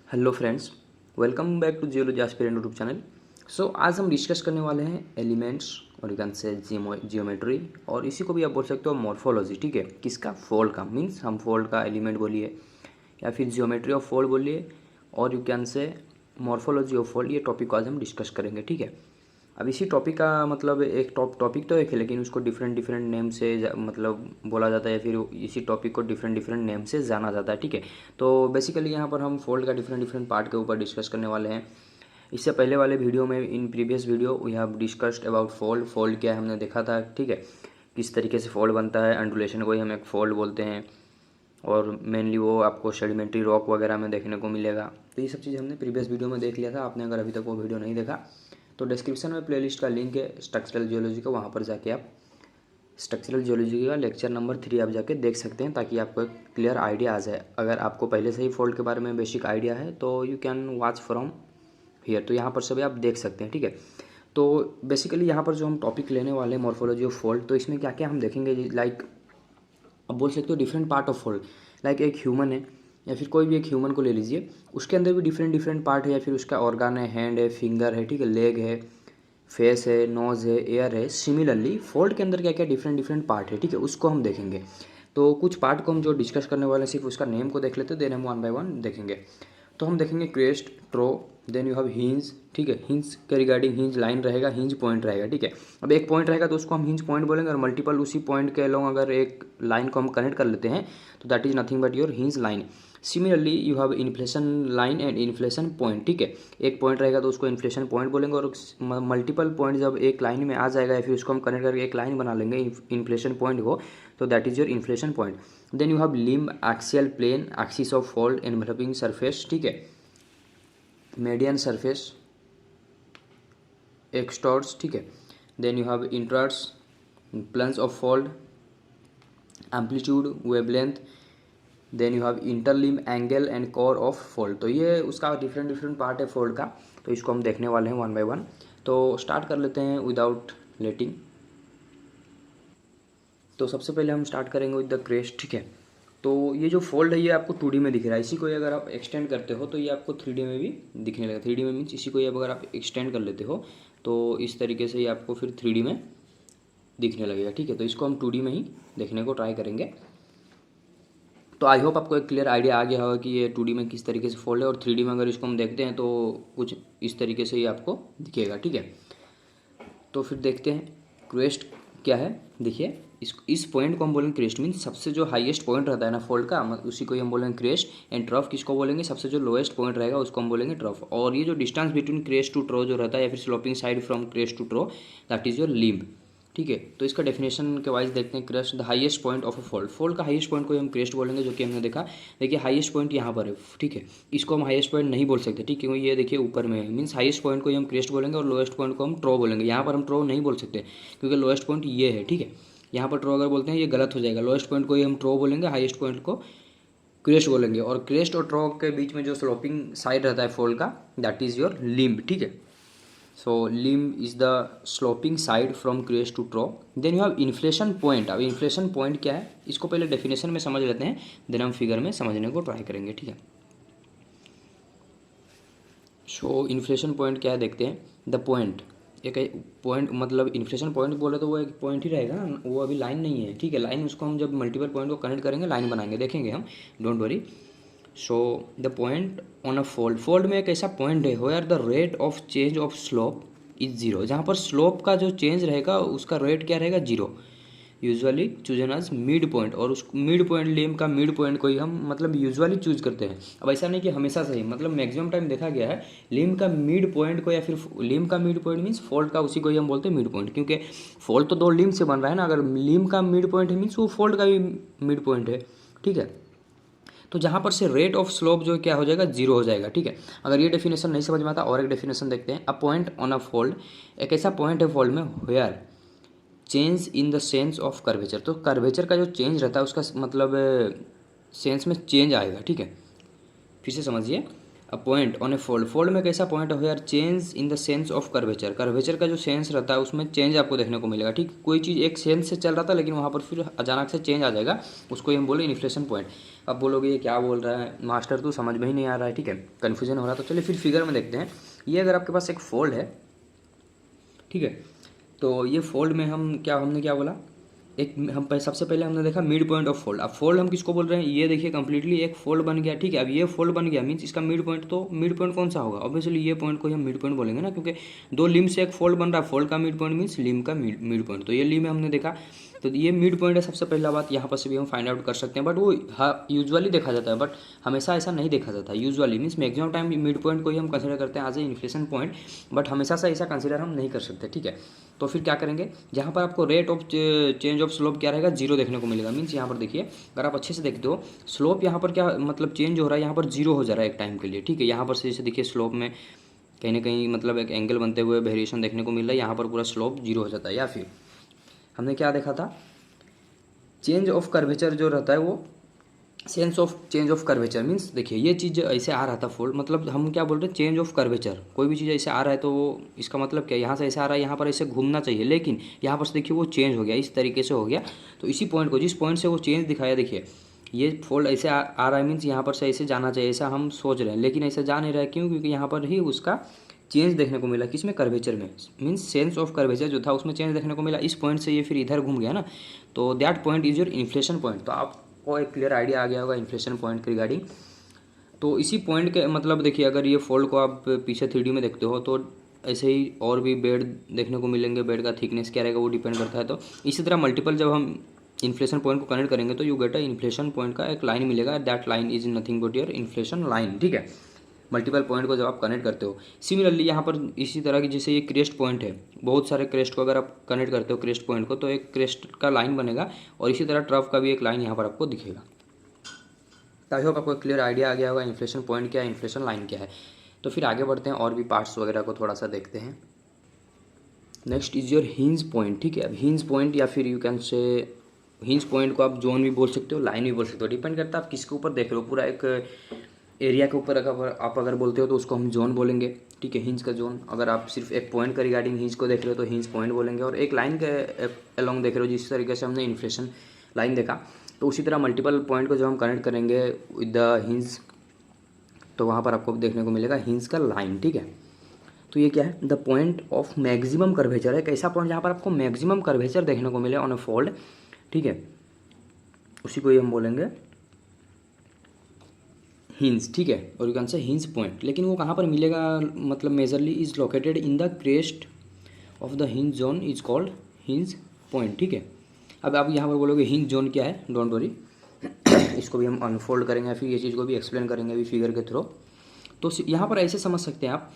Hello friends, welcome back to geology aspirant YouTube channel. So आज हम discuss करने वाले हैं एलिमेंट्स और यू कैन से जियोमेट्री और इसी को भी आप बोल सकते हो मॉर्फोलॉजी। ठीक है, किसका? फोल्ड का। मीन्स हम फोल्ड का एलिमेंट बोलिए या फिर जियोमेट्री ऑफ फोल्ड बोलिए और यू कैन से मॉर्फोलॉजी ऑफ फोल्ड। ये टॉपिक को आज हम डिस्कस करेंगे। ठीक है, अब इसी टॉपिक का मतलब एक टॉपिक तो एक है, लेकिन उसको डिफरेंट डिफरेंट नेम से मतलब बोला जाता है या फिर इसी टॉपिक को डिफरेंट डिफरेंट नेम से जाना जाता है। ठीक है, तो बेसिकली यहाँ पर हम फोल्ड का डिफरेंट डिफरेंट पार्ट के ऊपर डिस्कस करने वाले हैं। इससे पहले वाले वीडियो में, in previous video we have discussed about fold. Fold क्या है हमने देखा था। ठीक है, किस तरीके से फोल्ड बनता है, अंडुलेशन को ही हम एक फोल्ड बोलते हैं और मेनली वो आपको सेडिमेंट्री रॉक वगैरह में देखने को मिलेगा। तो ये सब चीज़ हमने प्रीवियस वीडियो में देख लिया था। आपने अगर अभी तक वो वीडियो नहीं देखा तो डिस्क्रिप्शन में प्लेलिस्ट का लिंक है स्ट्रक्चरल जियोलॉजी का, वहाँ पर जाके आप स्ट्रक्चरल जियोलॉजी का लेक्चर नंबर 3 आप जाके देख सकते हैं, ताकि आपको एक क्लियर आइडिया आ जाए। अगर आपको पहले से ही फोल्ड के बारे में बेसिक आइडिया है तो you can watch from here, तो यहाँ पर सभी आप देख सकते हैं। ठीक है, तो बेसिकली यहाँ पर जो हम टॉपिक लेने वाले हैं मॉर्फोलॉजी ऑफ फोल्ड, तो इसमें क्या क्या हम देखेंगे। लाइक अब बोल सकते हो different part of fold. Like एक ह्यूमन है या फिर कोई भी एक ह्यूमन को ले लीजिए, उसके अंदर भी डिफरेंट डिफरेंट पार्ट है, या फिर उसका ऑर्गन है, हैंड है, फिंगर है, ठीक है, लेग है, फेस है, नोज़ है, एयर है। सिमिलरली फोल्ड के अंदर क्या क्या डिफरेंट डिफरेंट पार्ट है, ठीक है, उसको हम देखेंगे। तो कुछ पार्ट को हम जो डिस्कस करने वाले हैं सिर्फ उसका नेम को देख लेते हैं, देन हम वन बाय वन देखेंगे। तो हम देखेंगे crest, trough, then you have hinge. ठीक है, हिंज के रिगार्डिंग हिंज लाइन रहेगा, हिंज पॉइंट रहेगा। ठीक है, अब एक पॉइंट रहेगा तो उसको हम हिंज पॉइंट बोलेंगे, और मल्टीपल उसी पॉइंट के अलोंग अगर एक लाइन को हम कनेक्ट कर लेते हैं तो that is nothing but your hinge line. Similarly you have inflation line and inflation point. ठीक है, एक पॉइंट रहेगा तो उसको इन्फ्लेशन पॉइंट बोलेंगे, और मल्टीपल पॉइंट जब एक लाइन में आ जाएगा या फिर उसको हम कनेक्ट करके एक लाइन बना लेंगे इन्फ्लेशन पॉइंट को, तो that is your inflection point. Then you have limb, axial plane, axis of fold, enveloping surface, ठीक है, मेडियन सरफेस, एक्सटॉर्स, ठीक है, then you have intrados, plunge of fold, amplitude, wavelength, then you have interlimb, angle and core of fold. तो ये उसका different different part है fold का, तो इसको हम देखने वाले हैं वन बाय वन। तो स्टार्ट कर लेते हैं विदाउट लेटिंग। तो सबसे पहले हम स्टार्ट करेंगे विद द क्रेस्ट। ठीक है, तो ये जो फोल्ड है ये आपको 2D में दिख रहा है। इसी को अगर आप एक्सटेंड करते हो तो ये आपको 3D में भी दिखने लगेगा। 3D में मीन्स इसी को अगर आप एक्सटेंड कर लेते हो तो इस तरीके से ये आपको फिर 3D में दिखने लगेगा। ठीक है, तो इसको हम 2D में ही देखने को ट्राई करेंगे। तो आई होप आपको एक क्लियर आइडिया आ गया होगा कि ये 2D में किस तरीके से फोल्ड है, और 3D में अगर इसको हम देखते हैं तो कुछ इस तरीके से ये आपको दिखेगा। ठीक है, तो फिर देखते हैं क्रेस्ट क्या है। देखिए, इस पॉइंट को हम बोलेंगे क्रेस्ट, मीन्स सबसे जो हाईएस्ट पॉइंट रहता है ना फोल्ड का, उसी को ही हम बोलेंगे क्रेस्ट। एंड ट्रफ किसको बोलेंगे? सबसे जो लोएस्ट पॉइंट रहेगा उसको हम बोलेंगे ट्रफ। और ये जो distance between crest to trough जो रहता है, या फिर sloping side from crest to trough, that is your limb. ठीक है, तो इसका डेफिनेशन के वाइज देखते हैं। Crest the highest point of a fold. Fold का हाईएस्ट पॉइंट को हम क्रेस्ट बोलेंगे, जो कि हमने देखा। देखिए हाईएस्ट पॉइंट यहाँ पर है। ठीक है, इसको हम हाईएस्ट पॉइंट नहीं बोल सकते, ठीक है, क्योंकि ये देखिए ऊपर में है। मीन्स हाईएस्ट पॉइंट को हम क्रेस्ट बोलेंगे और लोएस्ट पॉइंट को हम ट्रो बोलेंगे। यहाँ पर हम ट्रो नहीं बोल सकते क्योंकि लोएस्ट पॉइंट ये है। ठीक है, यहाँ पर ट्रो अगर बोलते हैं ये गलत हो जाएगा। लोएस्ट पॉइंट को ही हम ट्रो बोलेंगे, हाईएस्ट पॉइंट को क्रेस्ट बोलेंगे। और क्रेस्ट और ट्रो के बीच में जो स्लोपिंग साइड रहता है फोल्ड का, दैट इज योर लिम्ब। ठीक है, so limb is the sloping side from crest to trough. then you have inflation point. अब inflation point क्या है इसको पहले डेफिनेशन में समझ लेते हैं, देन हम फिगर में समझने को ट्राई करेंगे। ठीक है, सो इन्फ्लेशन पॉइंट क्या है देखते हैं। द पॉइंट, एक पॉइंट मतलब इन्फ्लेशन पॉइंट बोले तो वो एक पॉइंट ही रहेगा ना, वो अभी लाइन नहीं है। ठीक है, लाइन उसको हम जब मल्टीपल पॉइंट को कनेक्ट करेंगे लाइन बनाएंगे, देखेंगे हम, don't worry. So the point on a fold. Fold में एक ऐसा पॉइंट है where the rate of change of slope is zero. जहाँ पर स्लोप का जो चेंज रहेगा उसका रेट क्या रहेगा? Zero. Usually chosen as mid point, और उस मिड पॉइंट लिम्ब का मिड पॉइंट को ही हम मतलब यूजुअली चूज करते हैं। अब ऐसा नहीं कि हमेशा से ही, मतलब मैक्सिमम टाइम देखा गया है लिम्ब का मिड पॉइंट को, या फिर लिम्ब का मिड पॉइंट मीन्स फोल्ड का, उसी को ही हम बोलते हैं मिड पॉइंट। क्योंकि फोल्ड तो दो लिम्ब से बन रहा है ना, अगर लिम्ब का मिड पॉइंट है मीन्स वो फोल्ड का भी मिड पॉइंट है। ठीक है, तो जहाँ पर से रेट ऑफ स्लोप जो क्या हो जाएगा? जीरो हो जाएगा। ठीक है, अगर ये डेफिनेशन नहीं समझ में आता और एक डेफिनेशन देखते हैं। A point on a fold, एक ऐसा पॉइंट है फोल्ड में where change in the sense of curvature. तो कर्वेचर का जो चेंज रहता है उसका मतलब सेंस में चेंज आएगा। ठीक है, फिर से समझिए, अ point on A fold, fold में कैसा पॉइंट हो यार, change in the sense of curvature, curvature का जो सेंस रहता है उसमें चेंज आपको देखने को मिलेगा, ठीक। कोई चीज़ एक सेंस से चल रहा था लेकिन वहाँ पर फिर अचानक से चेंज आ जाएगा, उसको हम बोले इन्फ्लेशन पॉइंट। अब बोलोगे ये क्या बोल रहा है मास्टर, तो समझ में ही नहीं आ रहा है, ठीक है, कन्फ्यूजन हो रहा है। तो चलिए फिर फिगर में देखते हैं। ये अगर आपके पास एक फोल्ड है, ठीक है, तो ये फोल्ड में हमने क्या बोला, एक सबसे पहले हमने देखा मिड पॉइंट ऑफ फोल्ड। अब फोल्ड हम किसको बोल रहे हैं, ये देखिए कंप्लीटली एक फोल्ड बन गया, ठीक है। अब ये फोल्ड बन गया मीन्स इसका मिड पॉइंट, तो मिड पॉइंट कौन सा होगा, ऑब्वियसली ये पॉइंट को हम मिड पॉइंट बोलेंगे ना, क्योंकि दो लिम से एक फोल्ड बन रहा है, फोल्ड का मिड पॉइंट मीन्स लिम का मिड पॉइंट। तो ये लिम है हमने देखा, तो ये मिड पॉइंट है सबसे पहला बात, यहाँ पर से भी हम फाइंड आउट कर सकते हैं। बट वो यूजुअली देखा जाता है, बट हमेशा ऐसा नहीं देखा जाता है। Usually means maximum time mid point को ही हम कंसिडर करते हैं as a inflection point, but हमेशा से ऐसा कंसिडर हम नहीं कर सकते, ठीक है। तो फिर क्या करेंगे, जहाँ पर आपको rate of change of slope क्या रहेगा, जीरो देखने को मिलेगा। मीन्स यहाँ पर देखिए, अगर आप अच्छे से देखते हो स्लोप यहाँ पर क्या मतलब चेंज हो रहा है, यहाँ पर जीरो हो जा रहा है एक टाइम के लिए, ठीक है। यहाँ पर से जैसे देखिए स्लोप में कहीं ना कहीं मतलब एक एंगल बनते हुए वेरिएशन देखने को मिल रहा है, यहाँ पर पूरा स्लोप जीरो हो जाता है। या फिर हमने क्या देखा था, चेंज ऑफ कर्वेचर जो रहता है वो sense of change of curvature means देखिए ये चीज़ ऐसे आ रहा था फोल्ड, मतलब हम क्या बोल रहे हैं चेंज ऑफ कर्वेचर, कोई भी चीज़ ऐसे आ रहा है तो वो इसका मतलब क्या, यहाँ से ऐसे आ रहा है, यहाँ पर ऐसे घूमना चाहिए, लेकिन यहाँ पर से देखिए वो चेंज हो गया, इस तरीके से हो गया। तो इसी पॉइंट को, जिस पॉइंट से वो चेंज दिखाया, देखिए ये फोल्ड ऐसे आ रहा है मीन्स यहाँ पर से ऐसे जाना चाहिए, ऐसा हम सोच रहे हैं, लेकिन ऐसा जा नहीं रहा है। क्यों, क्योंकि यहाँ पर ही उसका चेंज देखने को मिला, किसमें, कर्वेचर में, मीन्स सेंस ऑफ कर्वेचर जो था उसमें चेंज देखने को मिला। इस पॉइंट से ये फिर इधर घूम गया ना, तो that point is your inflection point. तो आपको एक क्लियर आइडिया आ गया होगा इन्फ्लेशन पॉइंट के रिगार्डिंग। तो इसी पॉइंट के मतलब देखिए, अगर ये फोल्ड को आप पीछे 3D में देखते हो तो ऐसे ही और भी बेड देखने को मिलेंगे, बेड का थिकनेस क्या रहेगा वो डिपेंड करता है। तो इसी तरह मल्टीपल जब हम इन्फ्लेशन पॉइंट को कनेक्ट करेंगे तो you get a inflation point का एक लाइन मिलेगा, that line is nothing but your inflation line, ठीक है। मल्टीपल पॉइंट को जब आप कनेक्ट करते हो, सिमिलरली यहाँ पर इसी तरह की, जैसे ये क्रेस्ट पॉइंट है, बहुत सारे क्रेस्ट को अगर आप कनेक्ट करते हो क्रेस्ट पॉइंट को, तो एक क्रेस्ट का लाइन बनेगा, और इसी तरह ट्रफ का भी एक लाइन यहाँ पर आपको दिखेगा। आई होप आपको क्लियर आइडिया आ गया होगा इन्फ्लेशन पॉइंट क्या है, इन्फ्लेशन लाइन क्या है। तो फिर आगे बढ़ते हैं और भी पार्ट्स वगैरह को थोड़ा सा देखते हैं। Next is your hinge point, ठीक है। अब हिंज पॉइंट या फिर यू कैन से हिंज पॉइंट को आप जोन भी बोल सकते हो, लाइन भी बोल सकते हो, डिपेंड करता है आप किसके ऊपर देख रहे हो। पूरा एक एरिया के ऊपर अगर आप बोलते हो तो उसको हम जोन बोलेंगे, ठीक है, हिंज का जोन। अगर आप सिर्फ एक पॉइंट का रिगार्डिंग हिंज को देख रहे हो तो हिंज पॉइंट बोलेंगे, और एक लाइन के अलोंग देख रहे हो, जिस तरीके से हमने इन्फ्लेशन लाइन देखा, तो उसी तरह मल्टीपल पॉइंट को जब हम कनेक्ट करेंगे विद द हिंज, तो वहाँ पर आपको देखने को मिलेगा हिंज का लाइन, ठीक है। तो ये क्या है, the point of maximum curvature है, एक ऐसा पॉइंट जहाँ पर आपको मैक्सिमम कर्वेचर देखने को मिले ऑन अ फोल्ड, ठीक है, उसी को ही हम बोलेंगे हिंज, ठीक है। और यू कैन से हिंज पॉइंट, लेकिन वो कहाँ पर मिलेगा, मतलब majorly is located in the crest of the hinge zone is called hinge point, ठीक है। अब आप यहाँ पर बोलोगे हिंज जोन क्या है, डोंट वरी, इसको भी हम अनफोल्ड करेंगे, फिर ये चीज़ को भी एक्सप्लेन करेंगे अभी फिगर के थ्रू। तो यहाँ पर ऐसे समझ सकते हैं आप,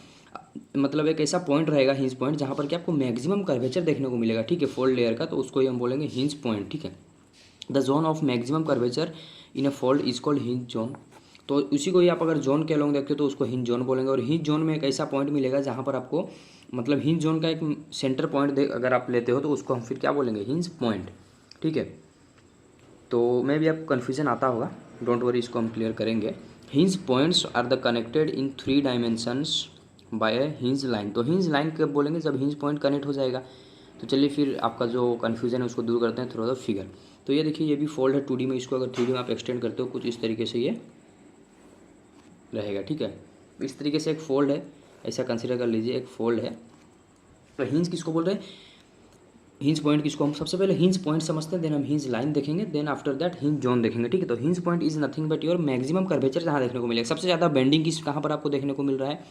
मतलब एक ऐसा पॉइंट रहेगा हिंज पॉइंट जहाँ पर कि आपको मैक्सिमम कर्वेचर देखने को मिलेगा, ठीक है, फोल्ड लेयर का, तो उसको ही हम बोलेंगे हिंज पॉइंट, ठीक है। The zone of maximum curvature in a fold is called hinge zone. तो उसी को ही आप अगर जोन के अलोंग देखते हो तो उसको हिंज जोन बोलेंगे। और हिंज जोन में एक ऐसा पॉइंट मिलेगा जहाँ पर आपको मतलब हिंज जोन का एक सेंटर पॉइंट अगर आप लेते हो तो उसको हम फिर क्या बोलेंगे, हिंज पॉइंट, ठीक है। तो मैं भी आपको कन्फ्यूजन आता होगा, डोंट वरी, इसको हम क्लियर करेंगे। Hinge points are the connected in 3 dimensions by a hinge line. तो हिंज लाइन कब बोलेंगे, जब हिंज पॉइंट कनेक्ट हो जाएगा। तो चलिए फिर आपका जो कन्फ्यूजन है उसको दूर करते हैं थ्रू द फिगर। तो ये देखिए, ये भी फोल्ड है 2D में, इसको अगर 3D में आप एक्सटेंड करते हो कुछ इस तरीके से ये रहेगा, ठीक है। इस तरीके से एक फोल्ड है, ऐसा कंसीडर कर लीजिए, एक फोल्ड है। तो हिंज किसको बोल रहे हैं, हिंज पॉइंट किसको, हम सबसे पहले हिंज पॉइंट समझते हैं, देन हम हिंज लाइन देखेंगे, then after that hinge zone देखेंगे, ठीक है। तो hinge point is nothing but your maximum curvature जहाँ देखने को मिलेगा। सबसे ज़्यादा बेंडिंग किस कहाँ पर आपको देखने को मिल रहा है,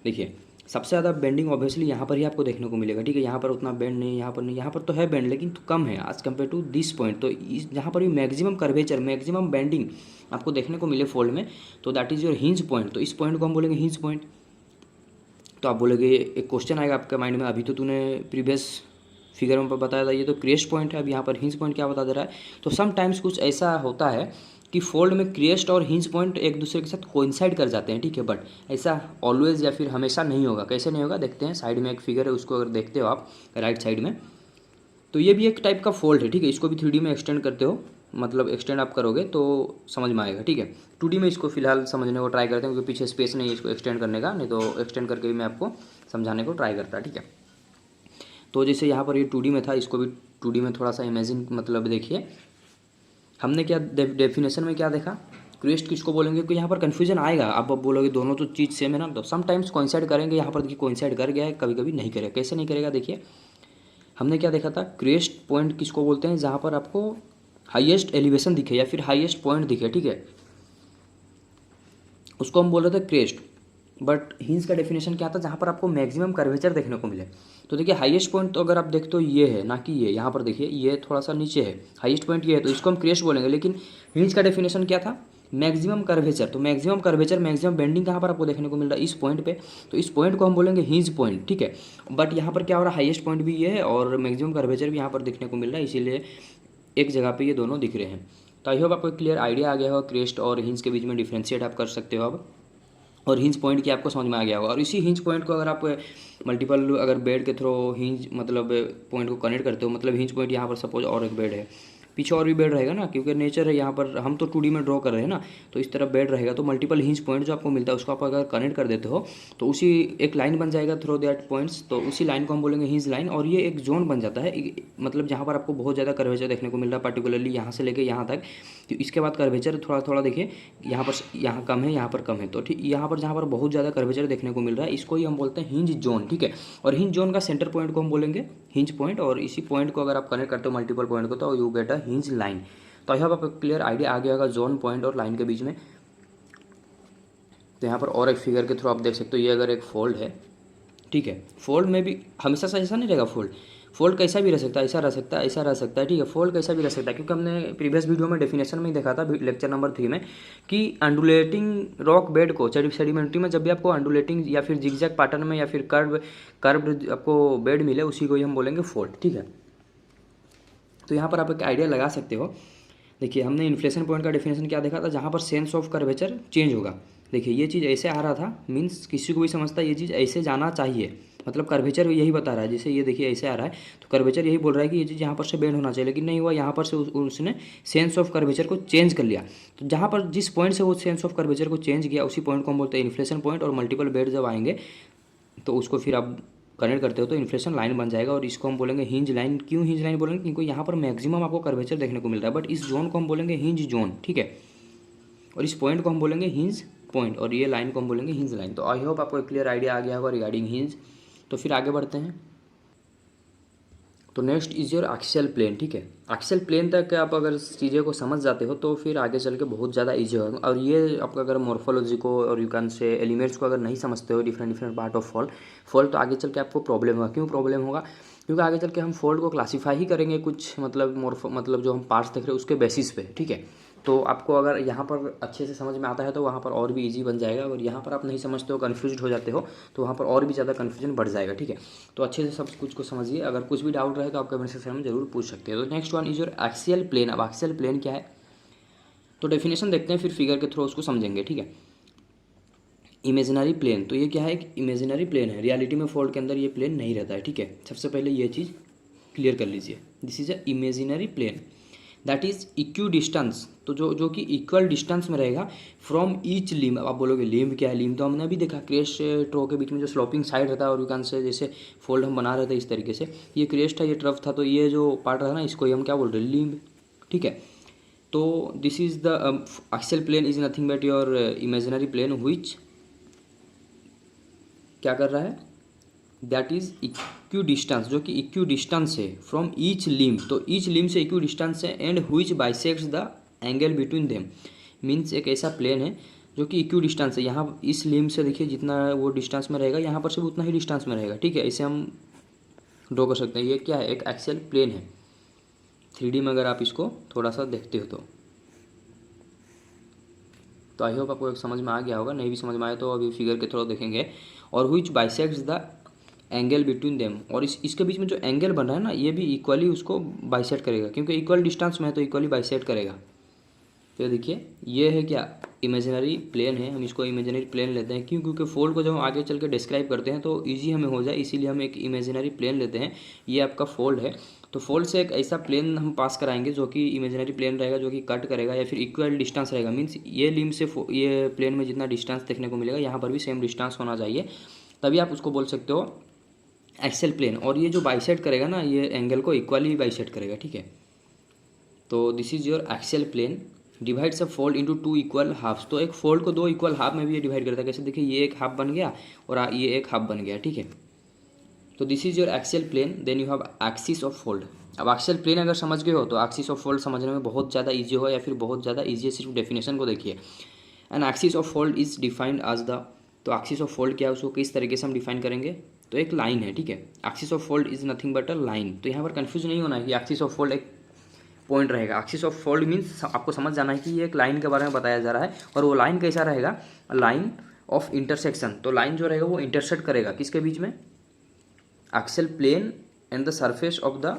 देखिए सबसे ज़्यादा बेंडिंग ऑब्वियसली यहाँ पर ही आपको देखने को मिलेगा, ठीक है। यहाँ पर उतना बेंड नहीं, यहाँ पर नहीं, यहाँ पर तो है बेंड लेकिन तो कम है आज कम्पेयर टू दिस पॉइंट। तो इस जहाँ पर भी मैक्सिमम कर्वेचर, मैक्सिमम बेंडिंग आपको देखने को मिले फोल्ड में, तो that is your hinge point. तो इस पॉइंट को हम बोलेंगे हिंज पॉइंट। तो आप बोलेंगे, एक क्वेश्चन आएगा आपके माइंड में, अभी तो तूने प्रीवियस फिगर में बताया था ये तो क्रेस्ट पॉइंट है, अब यहाँ पर हिंज पॉइंट क्या बता दे रहा है। तो समटाइम्स कुछ ऐसा होता है कि फोल्ड में क्रेस्ट और हिंज पॉइंट एक दूसरे के साथ कोइंसाइड कर जाते हैं, ठीक है। बट ऐसा ऑलवेज या फिर हमेशा नहीं होगा। कैसे नहीं होगा, देखते हैं, साइड में एक फिगर है, उसको अगर देखते हो आप राइट साइड में, तो ये भी एक टाइप का फोल्ड है, ठीक है। इसको भी 3D में एक्सटेंड करते हो मतलब एक्सटेंड आप करोगे तो समझ में आएगा, ठीक है। 2D में इसको फिलहाल समझने को ट्राई करते हैं क्योंकि पीछे स्पेस नहीं है इसको एक्सटेंड करने का, नहीं तो एक्सटेंड करके भी मैं आपको समझाने को ट्राई करता, ठीक है। तो जैसे यहाँ पर ये 2D में था, इसको भी 2D में थोड़ा सा इमेजिन मतलब देखिए, हमने क्या डेफिनेशन में क्या देखा, क्रेस्ट किसको बोलेंगे, क्योंकि यहाँ पर कन्फ्यूजन आएगा। आप बोलोगे दोनों तो चीज़ सेम है ना, तो समटाइम्स कोइंसाइड करेंगे, यहाँ पर देखिए कोइंसाइड कर गया है, कभी कभी नहीं करेगा। कैसे नहीं करेगा देखिए, हमने क्या देखा था, क्रेस्ट पॉइंट किसको बोलते हैं, जहाँ पर आपको हाईएस्ट एलिवेशन दिखे या फिर हाईएस्ट पॉइंट दिखे, ठीक है, उसको हम बोल रहे थे क्रेस्ट। बट हिंज का डेफिनेशन क्या था, जहाँ पर आपको मैक्सिमम कर्वेचर देखने को मिले। तो देखिए हाईएस्ट पॉइंट तो अगर आप देखते हो ये है ना, कि ये यहाँ पर देखिए ये थोड़ा सा नीचे है, हाईएस्ट पॉइंट ये है, तो इसको हम क्रेस्ट बोलेंगे। लेकिन हिंज का डेफिनेशन क्या था, मैक्सिमम कर्वेचर। तो मैक्सिमम कर्वेचर, मैक्सिमम बेंडिंग कहाँ पर आपको देखने को मिल रहा है, इस पॉइंट पे, तो इस पॉइंट को हम बोलेंगे हिंज पॉइंट, ठीक है। बट यहाँ पर क्या हो रहा है, हाईएस्ट पॉइंट भी ये है और मैक्सिमम कर्वेचर भी यहाँ पर देखने को मिल रहा है, इसीलिए एक जगह पे ये दोनों दिख रहे हैं। तो आई होप आपको क्लियर आइडिया आ गया होगा, क्रेस्ट और हिंज के बीच में डिफ्रेंशिएट आप कर सकते हो अब, और हिंज पॉइंट की आपको समझ में आ गया होगा। और इसी हिंज पॉइंट को अगर आप मल्टीपल अगर बेड के थ्रू हिंज मतलब पॉइंट को कनेक्ट करते हो, मतलब हिंज पॉइंट यहाँ पर सपोज और एक बेड है, पीछे और भी बेड रहेगा ना, क्योंकि नेचर है यहाँ पर, हम तो 2D में ड्रॉ कर रहे हैं ना, तो इस तरफ बेड रहेगा, तो मल्टीपल हिंज पॉइंट जो आपको मिलता है उसको आप अगर कनेक्ट कर देते हो तो उसी एक लाइन बन जाएगा थ्रू दैट पॉइंट्स, तो उसी लाइन को हम बोलेंगे हिंज लाइन। और ये एक जोन बन जाता है, मतलब जहाँ पर आपको बहुत ज़्यादा कर्वेचर देखने को मिल रहा है, पर्टिकुलरली यहाँ से लेके यहाँ तक। तो इसके बाद कर्वेचर थोड़ा थोड़ा देखिए, यहाँ कम है, यहाँ पर कम है, तो ठीक यहाँ पर जहाँ पर बहुत ज़्यादा कर्वेचर देखने को मिल रहा है, इसको ही हम बोलते हैं हिंज जोन, ठीक है। और हिंज जोन का सेंटर पॉइंट को हम बोलेंगे हिंज पॉइंट, और इसी पॉइंट को अगर आप कनेक्ट करते हो मल्टीपल पॉइंट को तो you get a hinge line. तो यहाँ आपको क्लियर आइडिया आ गया होगा जोन, पॉइंट और लाइन के बीच में। तो यहाँ पर और एक फिगर के थ्रू आप देख सकते हो, ये अगर एक फोल्ड है, ठीक है, फोल्ड में भी हमेशा से ऐसा नहीं रहेगा, फोल्ड कैसा भी रह सकता है, ऐसा रह सकता है, ऐसा रह सकता है, ठीक है, फोल्ड कैसा भी रह सकता है, क्योंकि हमने प्रीवियस वीडियो में डेफिनेशन में ही देखा था, लेक्चर नंबर 3 में, कि अंडुलेटिंग रॉक बेड को सेडिमेंट्री में जब भी आपको अंडुलेटिंग या फिर जिगजैग पैटर्न में या फिर कर्व्ड आपको बेड मिले, उसी को ही हम बोलेंगे फोल्ड, ठीक है। तो यहाँ पर आप एक आइडिया लगा सकते हो। देखिए हमने इन्फ्लेशन पॉइंट का डेफिनेशन क्या देखा था, जहाँ पर सेंस ऑफ कर्वेचर चेंज होगा। देखिए ये चीज़ ऐसे आ रहा था, मीन्स किसी को भी समझता है ये चीज़ ऐसे जाना चाहिए, मतलब कर्वेचर यही बता रहा है, जैसे ये देखिए ऐसे आ रहा है, तो कर्वेचर यही बोल रहा है कि ये चीज़ यहाँ पर से बेंड होना चाहिए, लेकिन नहीं हुआ, यहाँ पर से उसने सेंस ऑफ कर्वेचर को चेंज कर लिया। तो जहाँ पर जिस पॉइंट से वो सेंस ऑफ कर्वेचर को चेंज किया, उसी पॉइंट को हम बोलते हैं इन्फ्लेशन पॉइंट। और मल्टीपल बेड जब आएंगे तो उसको फिर आप कनेक्ट करते हो तो इन्फ्लेशन लाइन बन जाएगा, और इसको हम बोलेंगे हिंज लाइन। क्यों हिंज लाइन बोलेंगे, क्योंकि यहाँ पर मैक्सिमम आपको कर्वेचर देखने को मिल रहा है, बट इस जोन को हम बोलेंगे हिंज जोन, ठीक है, और इस पॉइंट को हम बोलेंगे हिंज पॉइंट, और ये लाइन को हम बोलेंगे हिंज लाइन। तो आई होप आपको एक क्लियर आइडिया आ गया होगा रिगार्डिंग हिंज। तो फिर आगे बढ़ते हैं। तो next is your axial plane, ठीक है। एक्सियल प्लेन तक आप अगर चीज़ें को समझ जाते हो तो फिर आगे चल के बहुत ज़्यादा ईजी होगा। और ये आपका अगर मॉर्फोलॉजी को और यू कैन से एलिमेंट्स को अगर नहीं समझते हो, डिफरेंट पार्ट ऑफ फॉल्ट, तो आगे चल के आपको प्रॉब्लम होगा। क्यों प्रॉब्लम होगा, क्योंकि आगे चल के हम फॉल्ट को क्लासीफाई ही करेंगे कुछ मतलब जो हम पार्ट्स देख रहे हैं उसके बेसिस पे, ठीक है। तो आपको अगर यहाँ पर अच्छे से समझ में आता है तो वहाँ पर और भी इजी बन जाएगा, और यहाँ पर आप नहीं समझते हो, कन्फ्यूज हो जाते हो, तो वहाँ पर और भी ज़्यादा कन्फ्यूजन बढ़ जाएगा, ठीक है। तो अच्छे से सब कुछ को समझिए, अगर कुछ भी डाउट रहे तो आप कमेंट सेक्शन में जरूर पूछ सकते हैं। तो next one is your axial plane. अब एक्सियल प्लेन क्या है, तो डेफिनेशन देखते हैं, फिर फिगर के थ्रू उसको समझेंगे, ठीक है। इमेजिनरी प्लेन, तो ये क्या है, एक इमेजिनरी प्लेन है, रियलिटी में फॉल्ट के अंदर ये प्लेन नहीं रहता है, ठीक है। सबसे पहले ये चीज़ क्लियर कर लीजिए, this is a imaginary plane that is equidistance, तो जो कि इक्वल डिस्टेंस में रहेगा फ्रॉम ईच लिम्ब। अब आप बोलोगे लिम्ब क्या है, लिम्ब तो हमने अभी देखा, क्रेस्ट ट्रो के बीच में जो स्लोपिंग साइड रहता है, और यू कैन से जैसे फोल्ड हम बना रहे थे इस तरीके से, ये क्रेस्ट है, ये ट्रफ था, तो ये जो पार्ट रहा ना, इसको ही हम क्या बोल रहे हैं, लिम्ब, ठीक है। तो this is the axial plane is nothing but your imaginary plane which क्या कर रहा है, दैट इज इक्यू डिस्टेंस, जो कि इक्यू डिस्टेंस है फ्रॉम ईच लिम्ब, तो ईच लिम्ब से इक्यू डिस्टेंस है, and which bisects the angle between them, means एक ऐसा प्लेन है जो कि इक्यू डिस्टेंस है। यहाँ इस लिम्ब से देखिए जितना वो डिस्टेंस में रहेगा, यहाँ पर से भी उतना ही डिस्टेंस में रहेगा, ठीक है। इसे हम ड्रॉ कर सकते हैं। ये क्या है, एक एक्सियल प्लेन है 3D में, अगर आप इसको थोड़ा सा देखते हो तो आई होप आपको एक समझ में आ गया होगा, नहीं भी समझ में आया तो अभी फिगर के थ्रू देखेंगे। और which bisects the angle between them, और इसके बीच में जो एंगल बन रहा है ना, ये भी इक्वली उसको बाइसेक्ट करेगा, क्योंकि इक्वल डिस्टेंस में है तो इक्वली बाइसेक्ट करेगा। तो देखिए ये है क्या, इमेजिनरी प्लेन है, हम इसको इमेजिनरी प्लेन लेते हैं। क्यों, क्योंकि फोल्ड को जब हम आगे चल के डिस्क्राइब करते हैं तो ईजी हमें हो जाए, इसीलिए हम एक इमेजिनरी प्लेन लेते हैं। ये आपका फोल्ड है, तो फोल्ड से एक ऐसा प्लेन हम पास कराएंगे जो कि इमेजिनरी प्लेन रहेगा, जो कि कट करेगा या फिर इक्वल डिस्टेंस रहेगा। मीन्स ये लिम्ब से ये प्लेन में जितना डिस्टेंस देखने को मिलेगा यहाँ पर भी सेम डिस्टेंस होना चाहिए, तभी आप उसको बोल सकते हो एक्सेल प्लेन। और ये जो बाइसेट करेगा ना, ये एंगल को इक्वली बाइसेट करेगा, ठीक है। तो this is your axial plane divides a fold into two equal halves. तो एक फोल्ड को दो इक्वल हाफ में भी ये डिवाइड करता है। कैसे? देखिए, ये एक हाफ बन गया और ये एक हाफ बन गया, ठीक है। तो this is your axial plane, then you have axis of fold. अब एक्सेल प्लेन अगर समझ गए हो तो एक्सिस ऑफ फोल्ड समझने में बहुत ज़्यादा ईजी हो या फिर बहुत ज़्यादा ईजी है। सिर्फ डेफिनेशन को देखिए। An axis of fold is defined as the, तो एक्सिस ऑफ फोल्ड क्या है, उसको किस तरीके से हम डिफाइन करेंगे? तो एक लाइन है, ठीक है। Axis of fold is nothing but a line. तो यहाँ पर कंफ्यूज नहीं होना है कि एक्सिस ऑफ फोल्ड एक पॉइंट रहेगा। एक्सिस ऑफ फोल्ड मीन्स आपको समझ जाना है कि ये एक लाइन के बारे में बताया जा रहा है, और वो लाइन कैसा रहेगा? Line of intersection. तो लाइन जो रहेगा वो इंटरसेक्ट करेगा किसके बीच में? Axial plane and the surface of the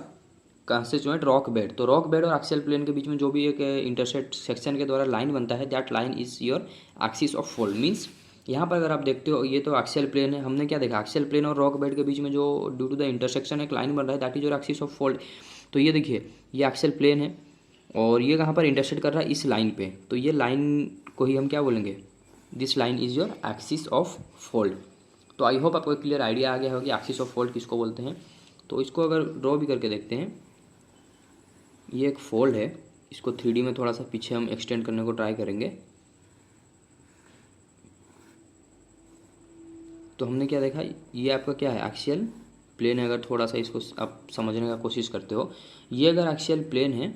constituent rock bed. तो रॉक बेड और एक्सेल प्लेन के बीच में जो भी एक इंटरसेक्ट सेक्शन के द्वारा लाइन बनता है, that line is your axis of fold. Means यहाँ पर अगर आप देखते हो, ये तो एक्सेल प्लेन है, हमने क्या देखा? एक्सेल प्लेन और रॉक बेड के बीच में जो ड्यू टू द इंटरसेक्शन एक लाइन बन रहा है, that is your axis of fold. तो ये देखिए, ये एक्सेल प्लेन है और ये कहाँ पर इंटरसेक्ट कर रहा है? इस लाइन पे। तो ये लाइन को ही हम क्या बोलेंगे? This line is your axis of fold. तो आई होप आपको क्लियर आइडिया आ गया होगा कि एक्सिस ऑफ फोल्ड किसको बोलते हैं। तो इसको अगर ड्रॉ भी करके देखते हैं, ये एक फोल्ड है, इसको 3D में थोड़ा सा पीछे हम एक्सटेंड करने को ट्राई करेंगे। तो हमने क्या देखा? ये आपका क्या है? एक्सियल प्लेन है। अगर थोड़ा सा इसको आप समझने का कोशिश करते हो, ये अगर एक्सियल प्लेन है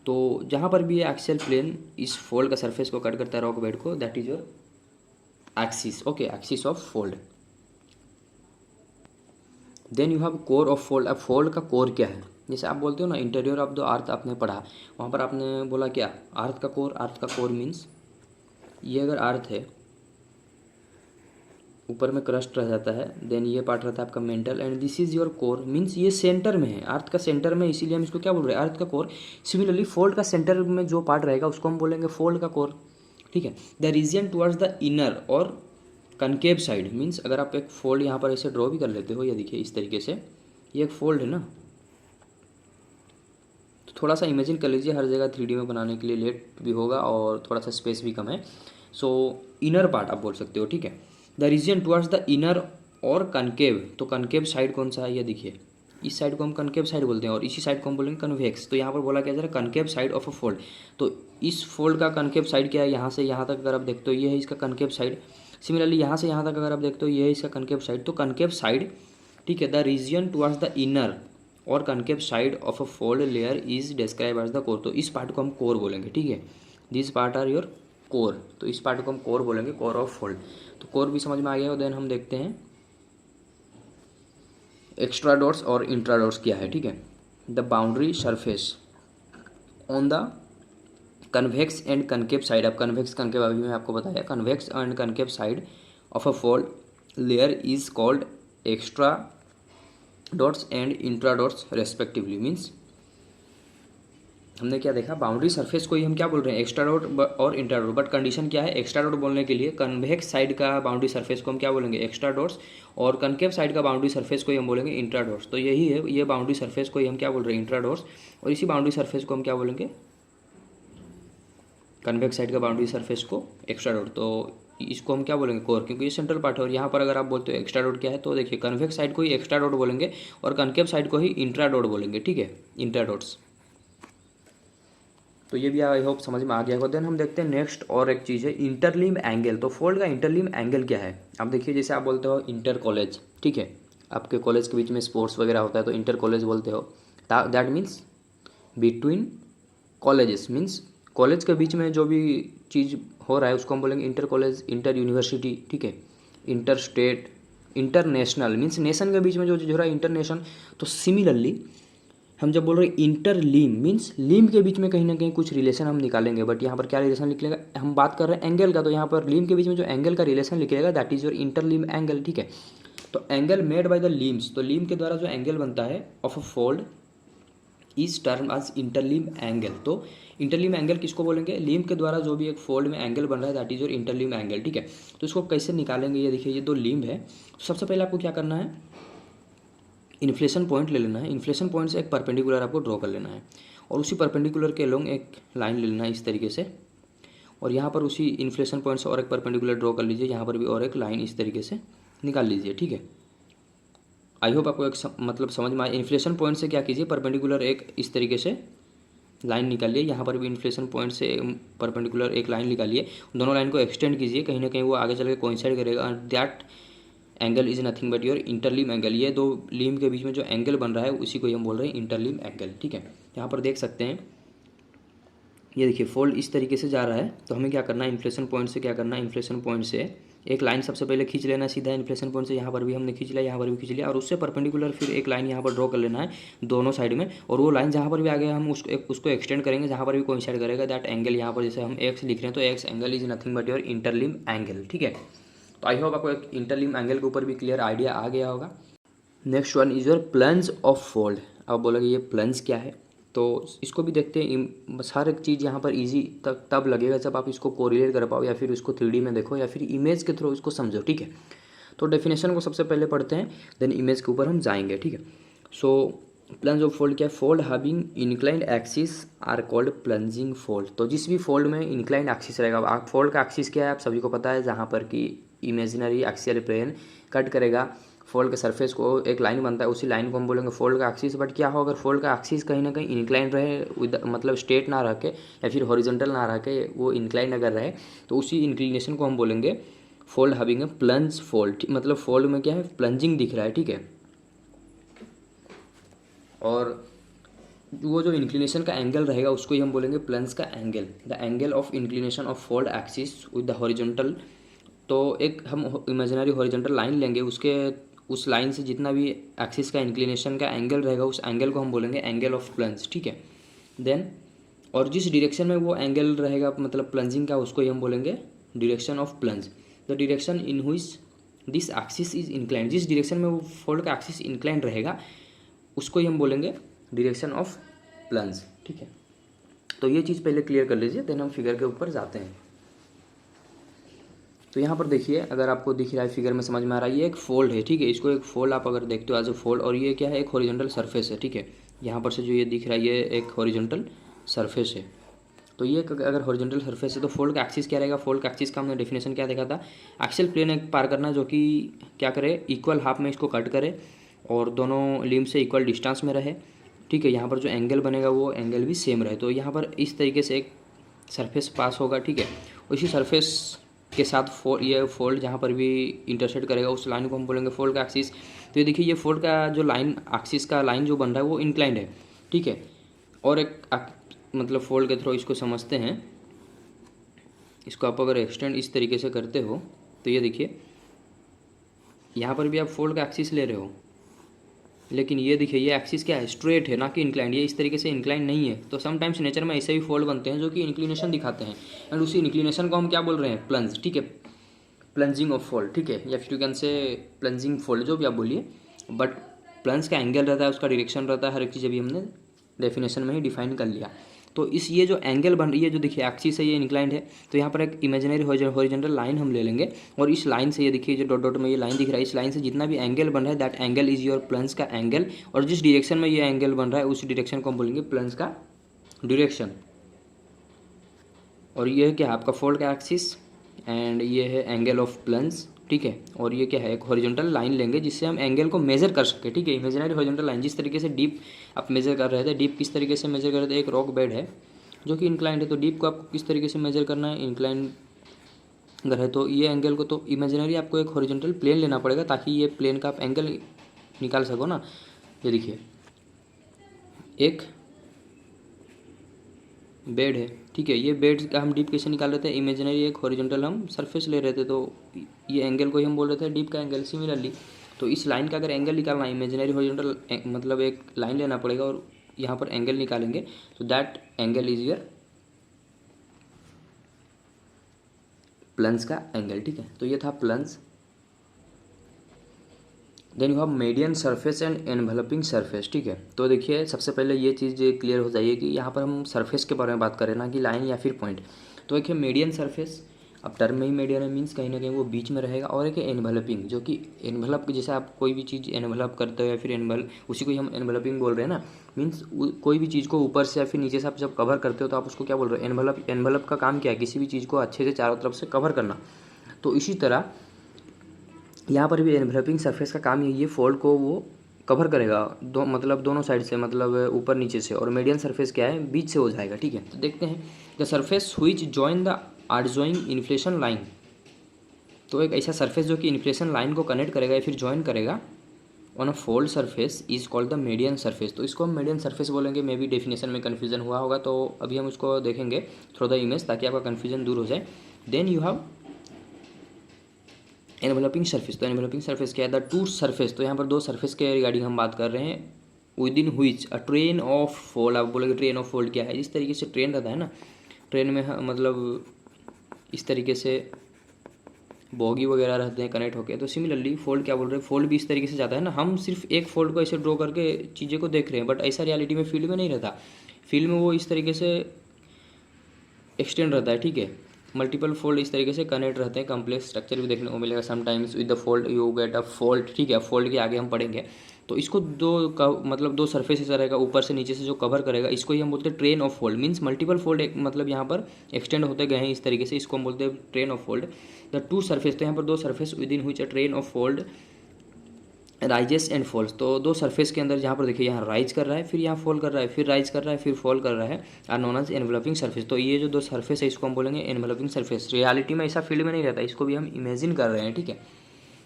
तो जहाँ पर भी ये एक्सियल प्लेन इस फोल्ड का सरफेस को कट करता है, रॉक बेड को, that is your axis. Okay, axis of fold. Then you have core of fold. अब फोल्ड का कोर क्या है? जैसे आप बोलते हो ना, इंटीरियर ऑफ द अर्थ आपने पढ़ा, वहाँ पर आपने बोला क्या? अर्थ का कोर। अर्थ का कोर मीन्स ये अगर अर्थ है, ऊपर में क्रस्ट रह जाता है, देन ये पार्ट रहता है आपका mental, and this is your core. Means ये सेंटर में है, अर्थ का सेंटर में, इसीलिए हम इसको क्या बोल रहे हैं? अर्थ का कोर। सिमिलरली फोल्ड का सेंटर में जो पार्ट रहेगा उसको हम बोलेंगे फोल्ड का कोर, ठीक है। The region towards the inner और कनकेव साइड। मीन्स अगर आप एक फोल्ड यहाँ पर ऐसे ड्रॉ भी कर लेते हो, ये देखिए इस तरीके से, ये एक फोल्ड है ना। तो थोड़ा सा इमेजिन कर लीजिए, हर जगह 3D में बनाने के लिए लेट भी होगा और थोड़ा सा स्पेस भी कम है। सो इनर पार्ट आप बोल सकते हो, ठीक है। The region towards the inner और कनकेव। तो कनकेव साइड कौन सा है? ये देखिए, इस साइड को हम कनकेव साइड बोलते हैं और इसी साइड को हम बोलेंगे कन्वेक्स। तो यहाँ पर बोला क्या जा रहा है? Concave side of a fold. तो इस फोल्ड का कनकेव साइड क्या है? यहाँ से यहाँ तक अगर आप देखते हो, ये है इसका कनकेव साइड। सिमिलरली यहाँ से यहाँ तक अगर आप देखते हो, ये है इसका कनकेव साइड। तो कनकेव साइड, ठीक है। The region towards the inner और concave side of a fold layer is describe as the core. तो इस पार्ट को हम कोर बोलेंगे, ठीक है। This part are your core. तो इस पार्ट को हम कोर बोलेंगे, कोर ऑफ फोल्ड। तो कोर भी समझ में आ गया हो। देन हम देखते हैं एक्स्ट्रा डॉट्स और इंट्रा डॉट्स क्या है, ठीक है। The boundary surface on the convex and concave side. अब कन्वेक्स कनकेव अभी मैं आपको बताया, convex and concave side of a fold layer is called extra dots and intra dots respectively. Means हमने क्या देखा? बाउंड्री सरफेस को ही हम क्या बोल रहे हैं? एक्स्ट्रा डॉट और इंट्रा डॉट। बट कंडीशन क्या है? एक्स्ट्रा डॉट बोलने के लिए कन्वेक्स साइड का बाउंड्री सरफेस को हम क्या बोलेंगे? एक्स्ट्रा डॉट्स, और कनकेव साइड का बाउंड्री सरफेस को ही हम बोलेंगे इंट्रा डॉट्स। तो यही है, ये बाउंड्री सरफेस को ही हम क्या बोल रहे हैं? Intra dots. और इसी बाउंड्री सरफेस को हम क्या बोलेंगे? कन्वेक्स साइड का बाउंड्री सरफेस को एक्स्ट्रा डॉट। तो इसको हम क्या बोलेंगे? कोर, क्योंकि ये सेंट्रल पार्ट है। और यहाँ पर अगर आप बोलते हो एक्स्ट्रा डॉट क्या है, तो देखिए कन्वेक्स साइड को ही एक्स्ट्रा डॉट बोलेंगे और कनकेव साइड को ही इंट्रा डॉट बोलेंगे, ठीक है, इंट्रा डॉट्स। तो ये भी आई होप समझ में आ गया होगा। देन हम देखते हैं नेक्स्ट और एक चीज़ है इंटरलिम्ब एंगल। तो फोल्ड का इंटरलिम्ब एंगल क्या है? आप देखिए, जैसे आप बोलते हो इंटर कॉलेज, ठीक है, आपके कॉलेज के बीच में स्पोर्ट्स वगैरह होता है तो इंटर कॉलेज बोलते हो। That means between colleges. Means college के बीच में जो भी चीज़ हो रहा है उसको हम बोलेंगे इंटर कॉलेज, इंटर यूनिवर्सिटी, ठीक है, inter state, international. Means nation के बीच में जो चीज़ हो रहा है, इंटरनेशन। तो सिमिलरली हम जब बोल रहे हैं इंटर लीम, मीन्स लीम के बीच में कहीं ना कहीं कुछ रिलेशन हम निकालेंगे। बट यहाँ पर क्या रिलेशन निकलेगा? हम बात कर रहे हैं एंगल का, तो यहाँ पर लीम के बीच में जो एंगल का रिलेशन निकलेगा, that is your interlimb angle, ठीक है। तो angle made by the limbs. तो लीम के द्वारा जो एंगल बनता है of a fold is term as interlimb angle. तो इंटरलीम एंगल किसको बोलेंगे? लीम के द्वारा जो भी एक फोल्ड में एंगल बन रहा है, that is your interlimb angle, ठीक है। तो इसको कैसे निकालेंगे? ये देखिए, ये दो लीम है। सबसे पहले आपको क्या करना है? इन्फ्लेशन पॉइंट ले लेना है, इन्फ्लेशन पॉइंट से एक परपेंडिकुलर आपको ड्रॉ कर लेना है और उसी परपेंडिकुलर के अलोंग एक लाइन ले लेना है इस तरीके से, और यहाँ पर उसी इन्फ्लेशन पॉइंट से और एक परपेंडिकुलर ड्रॉ कर लीजिए, यहाँ पर भी और एक लाइन इस तरीके से निकाल लीजिए। ठीक है, आई होप आपको एक मतलब समझ में आए। इन्फ्लेशन पॉइंट से क्या कीजिए, परपेंडिकुलर एक इस तरीके से लाइन निकालिए, यहाँ पर भी इन्फ्लेशन पॉइंट से परपेंडिकुलर एक लाइन निकालिए, दोनों लाइन को एक्सटेंड कीजिए, कहीं ना कहीं वो आगे चल के कोइंसाइड करेगा। That angle is nothing but your interlimb angle. ये दो लीम के बीच में जो एंगल बन रहा है उसी को हम बोल रहे हैं इंटरलीम एंगल। ठीक है, यहाँ पर देख सकते हैं, ये देखिए फोल्ड इस तरीके से जा रहा है, तो हमें क्या करना है, इन्फ्लेशन पॉइंट से क्या करना है, इन्फ्लेशन पॉइंट से एक लाइन सबसे पहले खींच लेना सीधा इन्फ्लेशन पॉइंट से, यहाँ पर भी हमने खींच लिया, यहाँ पर भी खींच लिया, और उससे परपेंडिकुलर फिर एक लाइन यहाँ पर ड्रॉ कर लेना है दोनों साइड में, और वो लाइन जहाँ पर भी आगे हम उसको एक्सटेंड करेंगे, जहाँ पर भी कोइंसाइड करेगा दैट एंगल, यहाँ पर जैसे हम एक्स लिख रहे हैं तो X angle is nothing but your interlimb angle. ठीक है, तो आई होप आपको एक इंटरलीम एंगल के ऊपर भी क्लियर आइडिया आ गया होगा। Next one is your plunge of fold. अब बोलोगे ये प्लंज क्या है, तो इसको भी देखते हैं। बस हर एक चीज़ यहाँ पर इजी तब लगेगा जब आप इसको कोरिलेट कर पाओ, या फिर इसको 3D में देखो, या फिर इमेज के थ्रू इसको समझो। ठीक है, तो डेफिनेशन को सबसे पहले पढ़ते हैं, देन इमेज के ऊपर हम जाएंगे। ठीक है, सो प्लंज ऑफ फोल्ड क्या है, fold having inclined axis are called plunging fold. तो जिस भी फोल्ड में इंक्लाइंड एक्सिस रहेगा, आप फोल्ड का एक्सिस क्या है आप सभी को पता है, जहाँ पर कि इमेजिनरी एक्सियल प्लेन कट करेगा फोल्ड के सरफेस को, एक लाइन बनता है, उसी लाइन को हम बोलेंगे फोल्ड का एक्सिस। बट क्या हो अगर फोल्ड का एक्सिस कहीं ना कहीं इंक्लाइंड रहे, मतलब स्ट्रेट ना रह के या फिर हॉरिजॉन्टल ना रह के, वो इंक्लाइंड अगर रहे, तो उसी इंक्लिनेशन को हम बोलेंगे fold having a plunge fold. मतलब फोल्ड में क्या है, प्लंजिंग दिख रहा है। ठीक है, और वो जो इंक्लिनेशन का एंगल रहेगा उसको ही हम बोलेंगे प्लंज का angle, the angle of inclination of fold axis with the horizontal. तो एक हम इमेजिनरी हॉरिजॉन्टल लाइन लेंगे, उसके उस लाइन से जितना भी एक्सिस का इंक्लिनेशन का एंगल रहेगा उस एंगल को हम बोलेंगे एंगल ऑफ प्लंज। ठीक है, देन और जिस डायरेक्शन में वो एंगल रहेगा मतलब प्लंजिंग का, उसको ही हम बोलेंगे direction of plunge. The direction in which this axis is inclined, जिस डायरेक्शन में वो फोल्ड का एक्सिस इंक्लाइंड रहेगा उसको ही हम बोलेंगे डायरेक्शन ऑफ प्लंज। ठीक है, तो ये चीज़ पहले क्लियर कर लीजिए, देन हम फिगर के ऊपर जाते हैं। तो यहाँ पर देखिए, अगर आपको दिख रहा है फिगर में समझ में आ रहा है, ये एक फोल्ड है। ठीक है, इसको एक फोल्ड आप अगर देखते हो एज ए फोल्ड, और ये क्या है, एक हॉरिजॉन्टल सरफेस है। ठीक है, यहाँ पर से जो ये दिख रहा है ये एक हॉरिजॉन्टल सरफेस है। तो ये अगर हॉरिजॉन्टल सरफेस है तो फोल्ड का एक्सिस क्या रहेगा, फोल्ड का एक्सिस का हमने डेफिनेशन क्या देखा था, एक्सियल प्लेन एक पार करना जो कि क्या करे, इक्वल हाफ में इसको कट करे और दोनों लिम्ब से इक्वल डिस्टेंस में रहे। ठीक है, यहाँ पर जो एंगल बनेगा वो एंगल भी सेम रहे। तो यहाँ पर इस तरीके से एक सरफेस पास होगा। ठीक है, उसी सरफेस के साथ ये फोल्ड जहाँ पर भी इंटरसेक्ट करेगा उस लाइन को हम बोलेंगे फोल्ड का एक्सिस। तो ये देखिए, ये फोल्ड का जो लाइन एक्सिस का लाइन जो बन रहा है वो इंक्लाइंड है। ठीक है, और एक मतलब फोल्ड के थ्रू इसको समझते हैं, इसको आप अगर एक्सटेंड इस तरीके से करते हो तो ये देखिए, यहाँ पर भी आप फोल्ड का एक्सिस ले रहे हो, लेकिन ये देखिए ये एक्सिस क्या है, स्ट्रेट है ना कि इंक्लाइंड। ये इस तरीके से इंक्लाइंड नहीं है। तो समटाइम्स नेचर में ऐसे भी फोल्ड बनते हैं जो कि इंक्लिनेशन दिखाते हैं, एंड उसी इंक्लिनेशन को हम क्या बोल रहे हैं, प्लंज। ठीक है, प्लंजिंग ऑफ फोल्ड। ठीक है, या फिर यू कैन से प्लंजिंग फोल्ड, जो भी आप बोलिए, बट प्लंज का एंगल रहता है, उसका डायरेक्शन रहता है, हर एक चीज़ अभी हमने डेफिनेशन में ही डिफाइन कर लिया। तो इस ये जो एंगल बन रही है, जो देखिए एक्सिस है ये इंक्लाइंड है, तो यहाँ पर एक इमेजिनरी हॉरिजॉन्टल लाइन हम ले लेंगे, और इस लाइन से ये देखिए जो डॉट डॉट में ये लाइन दिख रहा है, इस लाइन से जितना भी एंगल बन रहा है that angle is your plunge का एंगल, और जिस डायरेक्शन में ये एंगल बन रहा है उस डायरेक्शन को हम बोलेंगे प्लंज का डायरेक्शन। और ये है क्या, आपका फोल्ड का एक्सिस, एंड ये है एंगल ऑफ प्लंज। ठीक है, और ये क्या है, एक हॉरिजॉन्टल लाइन लेंगे जिससे हम एंगल को मेजर कर सके। ठीक है, इमेजिनरी हॉरिजॉन्टल लाइन, जिस तरीके से डीप आप मेजर कर रहे थे, डीप किस तरीके से मेजर कर रहे थे, एक रॉक बेड है जो कि इंक्लाइंड है, तो डीप को आपको किस तरीके से मेजर करना है, इंक्लाइंड अगर है तो ये एंगल को, तो इमेजिनरी आपको एक हॉरिजॉन्टल प्लेन लेना पड़ेगा ताकि ये प्लेन का आप एंगल निकाल सको ना। ये देखिए एक बेड है। ठीक है, ये बेड का हम डीप कैसे निकाल रहे थे, इमेजिनरी एक हॉरिजॉन्टल हम सरफेस ले रहे थे, तो ये एंगल को ही हम बोल रहे थे डीप का एंगल। सिमिलरली तो इस लाइन का अगर एंगल निकालना है, इमेजिनरी हॉरिजॉन्टल मतलब एक लाइन लेना पड़ेगा और यहाँ पर एंगल निकालेंगे, तो that angle is your plunge का एंगल। ठीक है, तो ये था plunge. Then you have median surface and enveloping surface. ठीक है, तो देखिए सबसे पहले ये चीज़ क्लियर हो जाइए कि यहाँ पर हम सरफेस के बारे में बात करें ना कि लाइन या फिर पॉइंट। तो देखिए मीडियन सरफेस अब टर्म में ही मीडियन है मीन्स कहीं ना कहीं वो बीच में रहेगा। और एक एनवलपिंग, जो कि एनवलप जैसे आप कोई भी चीज़ एनवलप करते हो या फिर उसी को ही हम एनवलपिंग बोल रहे हैं ना। मीन्स कोई भी चीज़ को ऊपर से या फिर नीचे से आप जब कवर करते हो तो आप उसको क्या बोल रहे हो, एनवलप। एनवलप का काम क्या है, किसी भी चीज़ को अच्छे से चारों तरफ से कवर करना। तो इसी तरह यहाँ पर भी एनवलपिंग सरफेस का काम यही है, फोल्ड को वो कवर करेगा मतलब दोनों साइड से, मतलब ऊपर नीचे से। और मीडियन सरफेस क्या है, बीच से हो जाएगा, ठीक है। तो देखते हैं, the surface which join the adjoining inflection line. तो एक ऐसा सरफेस जो कि इन्फ्लेशन लाइन को कनेक्ट करेगा या फिर ज्वाइन करेगा on a fold surface is called the median surface. तो इसको हम मीडियन सरफेस बोलेंगे। मे बी डेफिनेशन में कन्फ्यूजन हुआ होगा, तो अभी हम उसको देखेंगे थ्रू द इमेज ताकि आपका कन्फ्यूजन दूर हो जाए। Then you have enveloping surface. तो एनवलपिंग सरफेस क्या है, द टू सरफेस। तो यहाँ पर दो सरफेस के रिगार्डिंग हम बात कर रहे हैं। With in which a train of fold. आप बोलोगे ट्रेन ऑफ फोल्ड क्या है, जिस तरीके से ट्रेन रहता है ना, ट्रेन में मतलब इस तरीके से बॉगी वगैरह रहते हैं कनेक्ट होके। तो सिमिलरली फोल्ड क्या बोल रहे हैं, फोल्ड भी इस तरीके से जाता है ना। हम सिर्फ एक फोल्ड को ऐसे ड्रॉ करके चीज़ें को देख रहे हैं, बट ऐसा रियलिटी में फील्ड में नहीं रहता। फील्ड में वो इस तरीके से एक्सटेंड रहता है, ठीक है। मल्टीपल फोल्ड इस तरीके से कनेक्ट रहते हैं। कम्प्लेक्स स्ट्रक्चर भी देखने को मिलेगा sometimes with the fold you get a fold, ठीक है। फोल्ड के आगे हम पढ़ेंगे। तो इसको मतलब दो सरफेस ऐसा रहेगा ऊपर से नीचे से जो कवर करेगा, इसको ही हम बोलते हैं train of fold. Means multiple fold एक मतलब यहाँ पर एक्सटेंड होते गए हैं इस तरीके से, इसको हम बोलते हैं train of fold. The two surface, तो यहाँ पर दो surface within which a train of fold rises and falls. तो दो सरफेस के अंदर जहाँ पर देखिए यहाँ राइज कर रहा है, फिर यहाँ फॉल कर रहा है, फिर राइज कर रहा है, फिर फॉल कर रहा है, आर नोन एज एनवलपिंग सरफेस। तो ये जो दो सरफेस है इसको हम बोलेंगे एनवलपिंग सरफेस। रियलिटी में ऐसा फील्ड में नहीं रहता, इसको भी हम इमेजिन कर रहे हैं, ठीक है।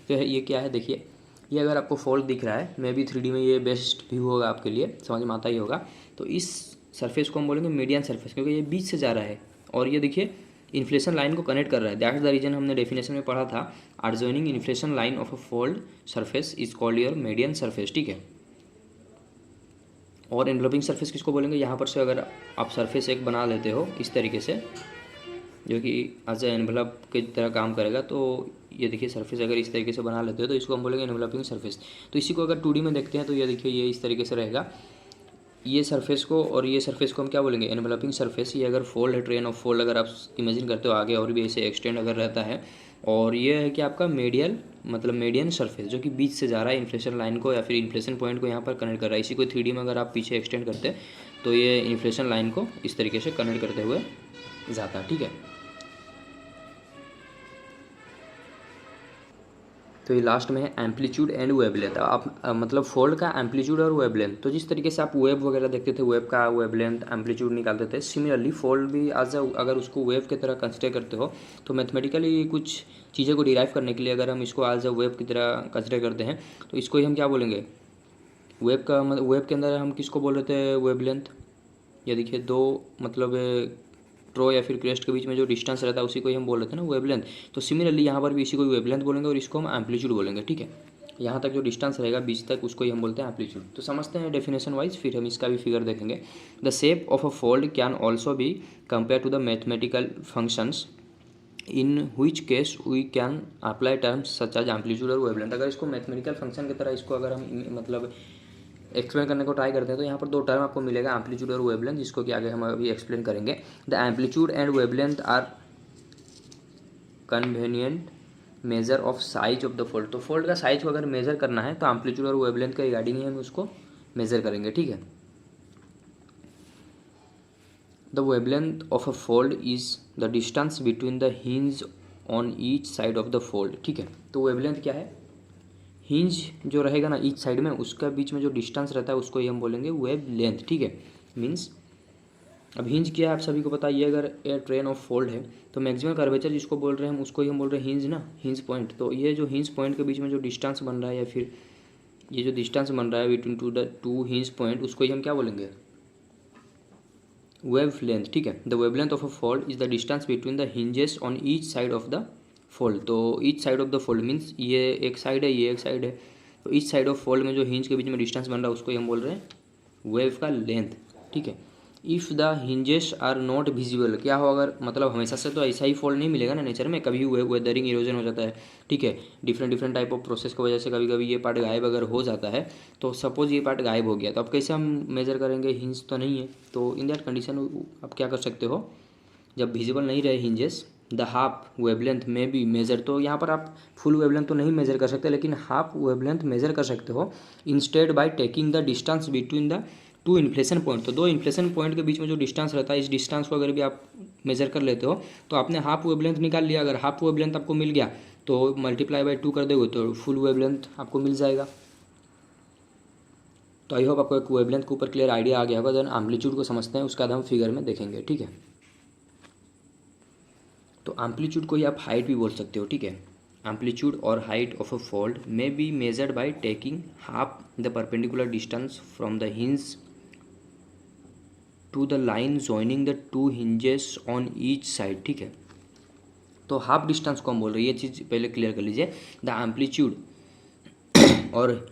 तो ये क्या है, देखिए ये अगर आपको फॉल्ट दिख रहा है, मे बी 3D में ये बेस्ट व्यू होगा आपके लिए, समझ में आता ही होगा। तो इस सरफेस को हम बोलेंगे मीडियन सरफेस, क्योंकि ये बीच से जा रहा है और ये देखिए इन्फ्लेशन लाइन को कनेक्ट कर रहा है। दैट्स द रीजन हमने डेफिनेशन में पढ़ा था, are joining inflection line of a fold surface is called your median surface, ठीक है। और एनवलपिंग सरफेस किसको बोलेंगे, यहाँ पर से अगर आप सरफेस एक बना लेते हो इस तरीके से, जो कि एज ए एनवलप की तरह काम करेगा, तो ये देखिए सरफेस अगर इस तरीके से बना लेते हो तो इसको हम बोलेंगे एनवलपिंग सरफेस। तो इसी को अगर 2D में देखते हैं तो ये देखिए ये इस तरीके से रहेगा। ये सरफेस को और ये सरफेस को हम क्या बोलेंगे, एनवलपिंग सरफेस। ये अगर फोल्ड है, ट्रेन ऑफ फोल्ड अगर आप इमेजिन करते हो आगे और भी ऐसे एक्सटेंड अगर रहता है। और ये है कि आपका मीडियल मतलब मीडियन सरफेस, जो कि बीच से जा रहा है इन्फ्लेशन लाइन को या फिर इन्फ्लेशन पॉइंट को यहाँ पर कनेक्ट कर रहा है। इसी को 3D में अगर आप पीछे एक्सटेंड करते तो ये इन्फ्लेशन लाइन को इस तरीके से कनेक्ट करते हुए जाता है, ठीक है। तो ये लास्ट में है एम्पलीट्यूड एंड वेवलेंथ। आप मतलब फोल्ड का एम्पलीट्यूड और वेवलेंथ। तो जिस तरीके से आप वेव वगैरह देखते थे, वेव का वेवलेंथ एम्पलीट्यूड निकालते थे, सिमिलरली फोल्ड भी आज अगर उसको वेव की तरह कंसिडर करते हो तो मैथमेटिकली कुछ चीज़ें को डिराइव करने के लिए अगर हम इसको आज वेव की तरह कंसिडर करते हैं तो इसको ही हम क्या बोलेंगे, वेव का मतलब वेव के अंदर हम किसको बोल रहे थे, वेवलेंथ। ये देखिए दो मतलब ट्रो या फिर क्रेस्ट के बीच में जो डिस्टेंस रहता है उसी को ही हम बोल रहे थे ना वेवलेंथ। तो सिमिलरली यहाँ पर भी इसी को वेवलेंथ बोलेंगे और इसको हम एम्पलीट्यूड बोलेंगे, ठीक है। यहाँ तक जो डिस्टेंस रहेगा बीच तक उसको ही हम बोलते हैं एम्पलीट्यूड। तो समझते हैं डेफिनेशन वाइज, फिर हम इसका भी फिगर देखेंगे। The shape of a fold can also be compare to the mathematical functions in which case we can apply terms such as amplitude और वेवलेंथ। अगर इसको मैथमेटिकल फंक्शन की तरह इसको अगर हम मतलब एक्सप्लेन करने को ट्राई करते हैं तो यहाँ पर दो टर्म आपको मिलेगा, एम्पलीट्यूड और वेवलेंथ, जिसको कि आगे हम अभी एक्सप्लेन करेंगे। The amplitude and wavelength are convenient measure of size of the fold. तो फोल्ड का साइज को अगर मेजर करना है तो एम्पलीट्यूड और वेवलेंथ के रिगार्डिंग ही हम उसको मेजर करेंगे, ठीक है। The wavelength of a fold is the distance between the hinge on each side of the fold, ठीक है। तो वेवलेंथ क्या है, हिंज जो रहेगा ना ईच साइड में, उसका बीच में जो डिस्टेंस रहता है उसको ही हम बोलेंगे वेव लेंथ, ठीक है। मीन्स अब हिंज क्या है आप सभी को पता है, ये अगर ए ट्रेन ऑफ फोल्ड है तो मैक्सिमम कर्वेचर जिसको बोल रहे हैं हम उसको ही हम बोल रहे हैं हिंज ना, हिंज पॉइंट। तो ये जो हिंज पॉइंट के बीच में जो डिस्टेंस बन रहा है या फिर ये जो डिस्टेंस बन रहा है बिटवीन टू हिंज पॉइंट, उसको ही हम क्या बोलेंगे, वेव लेंथ, ठीक है। The wavelength of a fold is the distance between the hinges on each side of the fold. तो each side of the fold means ये एक साइड है, ये एक साइड है, तो ईच साइड ऑफ फोल्ड में जो हिंज के बीच में डिस्टेंस बन रहा है उसको हम बोल रहे हैं वेव का लेंथ, ठीक है। If the hinges are not visible, क्या हो अगर मतलब हमेशा से तो ऐसा ही फोल्ड नहीं मिलेगा ना नेचर में, कभी वेदरिंग इरोजन हो जाता है, ठीक है। डिफरेंट टाइप ऑफ प्रोसेस की वजह से कभी कभी ये पार्ट गायब अगर हो जाता है, तो सपोज ये पार्ट गायब हो गया तो अब कैसे हम मेजर करेंगे, हिंज तो नहीं है। तो इन दैट कंडीशन आप क्या कर सकते हो, जब विजिबल नहीं रहे हिंजेस द हाफ वेवलेंथ में बी मेजर, तो यहाँ पर आप फुल वेवलेंथ तो नहीं मेजर कर सकते लेकिन हाफ वेवलेंथ मेजर कर सकते हो instead by taking the distance between the two inflation point. तो दो इन्फ्लेशन पॉइंट के बीच में जो डिस्टेंस रहता है, इस डिस्टेंस को अगर भी आप मेजर कर लेते हो तो आपने हाफ वेवलेंथ निकाल लिया। अगर हाफ वेवलेंथ आपको मिल गया तो मल्टीप्लाई बाय 2 कर दोगे तो फुल वेवलेंथ आपको मिल जाएगा। तो आई होप आपको एक वेवलेंथ के ऊपर क्लियर आइडिया आ गया होगा। देन एम्पलीट्यूड को समझते हैं, उसके बाद हम फिगर में देखेंगे, ठीक है। तो एम्पलीट्यूड को ही आप हाइट भी बोल सकते हो, ठीक है। एम्पलीट्यूड और height of a fold may be measured by taking half the perpendicular distance from the hinge to the line joining the two hinges on each side, ठीक है। तो हाफ डिस्टेंस को हम बोल रहे हैं, ये चीज़ पहले क्लियर कर लीजिए। द एम्पलीट्यूड और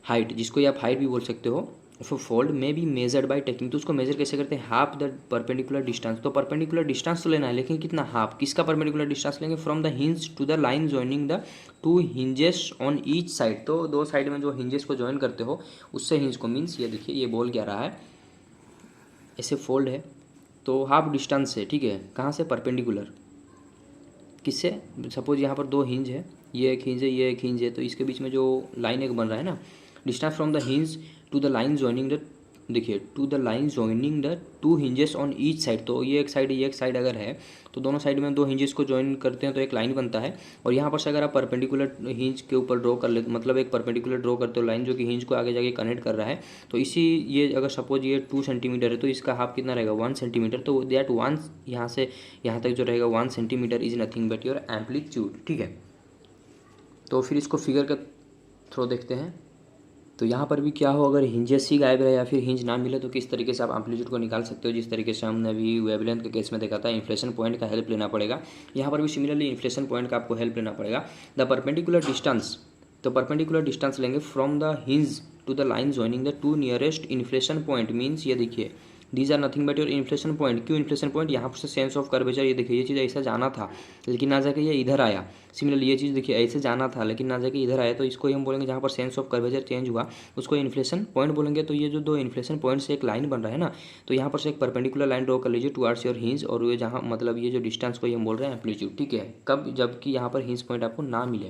हाइट, जिसको ये आप हाइट भी बोल सकते हो, of a fold may be measured by taking, तो उसको मेजर कैसे करते हैं, हाफ द परपेंडिकुलर डिस्टेंस। तो परपेंडिकुलर डिस्टेंस तो लेना है लेकिन कितना, हाफ। किसका परपेंडिकुलर डिस्टेंस लेंगे, from the hinge to the line joining the two hinges on each side. तो दो साइड में जो हिंजेस को ज्वाइन करते हो उससे हिंज को, मीन्स ये देखिए ये बोल क्या रहा है, ऐसे फोल्ड है तो हाफ डिस्टेंस है, ठीक है। कहाँ से, परपेंडिकुलर किससे, सपोज यहाँ पर दो हिंज है, ये एक हिंज है ये एक हिंज है, तो इसके बीच में जो लाइन एक बन रहा है ना, distance from the hinge to the line joining the, देखिए to the line joining the two hinges on each side. तो ये एक साइड ये एक साइड अगर है तो दोनों साइड में दो हिंजेस को ज्वाइन करते हैं तो एक लाइन बनता है। और यहाँ पर से अगर आप परपेंडिकुलर हिंज के ऊपर ड्रॉ कर लेते, मतलब एक परपेंडिकुलर ड्रॉ करते हो लाइन जो कि हिंज को आगे जाके कनेक्ट कर रहा है, तो इसी ये अगर सपोज ये 2 सेंटीमीटर है तो इसका हाफ कितना रहेगा, 1 सेंटीमीटर। तो दैट 1 यहाँ से यहाँ तक जो रहेगा 1 centimetre is nothing but your amplitude, ठीक है। तो फिर इसको फिगर के थ्रू देखते हैं। तो यहाँ पर भी क्या हो, अगर हिंजेस ही गायब रहे या फिर हिंज ना मिले तो किस तरीके से आप एम्पलीट्यूड को निकाल सकते हो, जिस तरीके से हमने अभी वेवलेंथ के केस में देखा था। इन्फ्लेशन पॉइंट का हेल्प लेना पड़ेगा, यहाँ पर भी सिमिलरली इन्फ्लेशन पॉइंट का आपको हेल्प लेना पड़ेगा। द परपेंडिकुलर डिस्टेंस, तो परपेंडिकुलर डिस्टेंस लेंगे from the hinge to the line joining the two nearest inflection point, means ये देखिए these are nothing but your inflection point. क्यों इन्फ्लेशन पॉइंट, यहाँ पर से सेंस ऑफ कर्वेचर, ये देखिए ये चीज़ ऐसा जाना था लेकिन ना जाके ये इधर आया। सिमिलरली ये चीज़ देखिए ऐसे जाना था लेकिन ना जाके इधर आया, तो इसको हम बोलेंगे जहाँ पर सेंस ऑफ कर्वेचर चेंज हुआ उसको इन्फ्लेशन पॉइंट बोलेंगे। तो ये जो दो इन्फ्लेशन पॉइंट से एक लाइन बन रहा है ना, तो यहाँ पर से एक परपेंडिकुलर लाइन ड्रॉ कर लीजिए टुवर्ड्स योर हिंज, और ये जहाँ मतलब ये जो डिस्टेंस को हम बोल रहे हैं एम्पलीट्यूड, ठीक है। कब, जबकि यहाँ पर हिंज पॉइंट आपको ना मिले,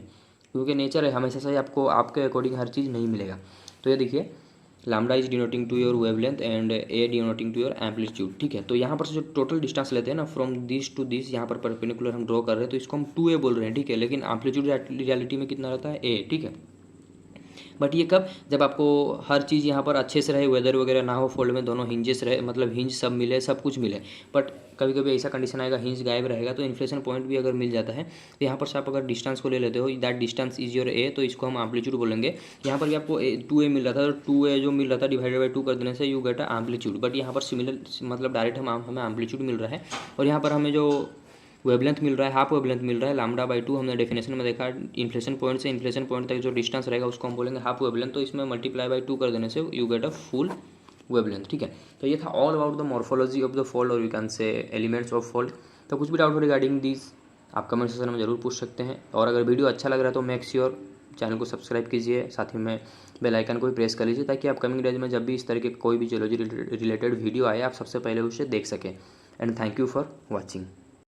क्योंकि नेचर है हमेशा से आपको आपके अकॉर्डिंग हर चीज़ नहीं मिलेगा। तो ये देखिए lambda is denoting to your wavelength and A denoting to your amplitude, ठीक है। तो यहाँ पर से जो टोटल डिस्टेंस लेते हैं ना फ्रॉम दिस टू दिस, यहाँ पर परपेंडिकुलर हम ड्रॉ कर रहे हैं तो इसको हम 2a बोल रहे हैं, ठीक है। लेकिन एम्पलीट्यूड रियलिटी में कितना रहता है, a, ठीक है। बट ये कब, जब आपको हर चीज़ यहाँ पर अच्छे से रहे, वेदर वगैरह ना हो, फोल्ड में दोनों हिंजेस रहे, मतलब हिंज सब मिले, सब कुछ मिले। बट कभी कभी ऐसा कंडीशन आएगा हिंज गायब रहेगा, तो इन्फ्लेशन पॉइंट भी अगर मिल जाता है तो यहाँ पर से आप अगर डिस्टेंस को ले लेते हो, दैट डिस्टेंस इज योर ए, तो इसको हम एम्पलीट्यूड बोलेंगे। यहाँ पर भी आपको 2a मिल रहा था, तो 2a जो मिल रहा था डिवाइडेड बाई 2 कर देने से you get a amplitude. But यहाँ पर सिमिलर मतलब डायरेक्ट हमें एम्पलीट्यूड मिल रहा है, और यहाँ पर हमें जो वेवलेंथ मिल रहा है, हाफ वेवलेंथ मिल रहा है लैम्डा बाई 2। हमने डेफिनेशन में देखा इन्फ्लेशन पॉइंट से इन्फ्लेशन पॉइंट तक जो डिस्टेंस रहेगा उसको हम बोलेंगे हाफ वेवलेंथ। तो इसमें मल्टीप्लाई बाई 2 कर देने से you get a full wavelength, ठीक है। तो ये था all about the morphology of the fold और you can say elements of fold. तो कुछ भी डाउट हो रिगार्डिंग दिस आप कमेंट सेक्शन में जरूर पूछ सकते हैं। और अगर वीडियो अच्छा लग रहा है तो मेक श्योर चैनल को सब्सक्राइब कीजिए, साथ ही में बेल आइकन को भी प्रेस कर लीजिए ताकि अपकमिंग डेज में जब भी इस तरह के कोई भी जियोलॉजी रिलेटेड वीडियो आए आप सबसे पहले उसे देख सकें। And thank you for watching.